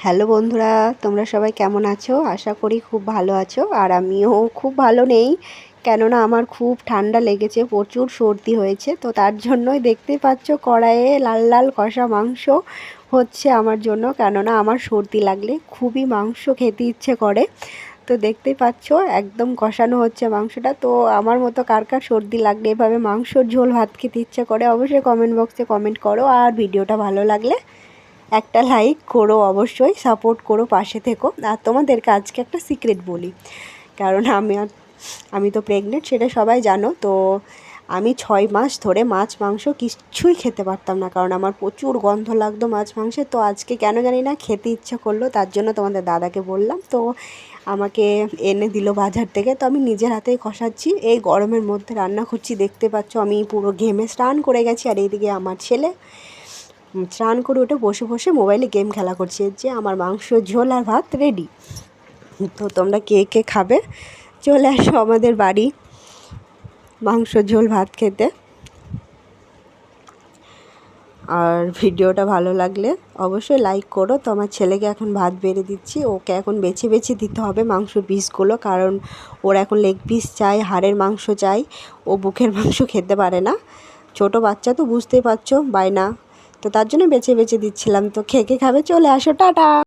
Hello বন্ধুরা, তোমরা সবাই কেমন আছো? আশা করি খুব ভালো আছো। আর আমিও খুব ভালো নেই, কেননা আমার খুব ঠান্ডা লেগেছে, প্রচুর সর্দি হয়েছে। তো তার জন্যই দেখতেই পাচ্ছ কড়াইয়ে লাল লাল কষা মাংস হচ্ছে আমার জন্য, কেননা আমার সর্দি লাগলে খুবই মাংস খেতে ইচ্ছে করে। তো দেখতেই পাচ্ছ একদম কষানো হচ্ছে মাংসটা। তো আমার মতো কার কার সর্দি লাগলে এভাবে মাংসর ঝোল ভাত খেতে ইচ্ছে করে অবশ্যই কমেন্ট বক্সে কমেন্ট করো। আর ভিডিওটা ভালো লাগলে একটা লাইক করো, অবশ্যই সাপোর্ট করো, পাশে থেকো। আর তোমাদেরকে আজকে একটা সিক্রেট বলি, কারণ আমি তো প্রেগনেন্ট, সেটা সবাই জানো। তো আমি 6 মাস ধরে মাছ মাংস কিচ্ছুই খেতে পারতাম না, কারণ আমার প্রচুর গন্ধ লাগতো মাছ মাংসে। তো আজকে কেন জানি না খেতে ইচ্ছা করলো, তার জন্য তোমাদের দাদাকে বললাম, তো আমাকে এনে দিল বাজার থেকে। তো আমি নিজের হাতেই কষাচ্ছি, এই গরমের মধ্যে রান্না করছি। দেখতে পাচ্ছ আমি পুরো ঘেমে স্নান করে গেছি। আর এইদিকে আমার ছেলে স্নান করে উঠে বসে বসে মোবাইলে গেম খেলা করছে। যে আমার মাংস ঝোল আর ভাত রেডি। তো তোমরা কে কে খাবে চলে আসো আমাদের বাড়ি মাংস ঝোল ভাত খেতে। আর ভিডিওটা ভালো লাগলে অবশ্যই লাইক করো। তো আমার ছেলেকে এখন ভাত বেড়ে দিচ্ছি, ওকে এখন বেছে বেছে দিতে হবে মাংস পিসগুলো, কারণ ওর এখন লেগ পিস চাই, হাড়ের মাংস চাই, ও বুকের মাংস খেতে পারে না। ছোট বাচ্চা তো বুঝতেই পারছো, বায়না। তো তার জন্য বেছে বেছে দিচ্ছিলাম। তো খেয়ে খাবে চলে আসো, টাটা।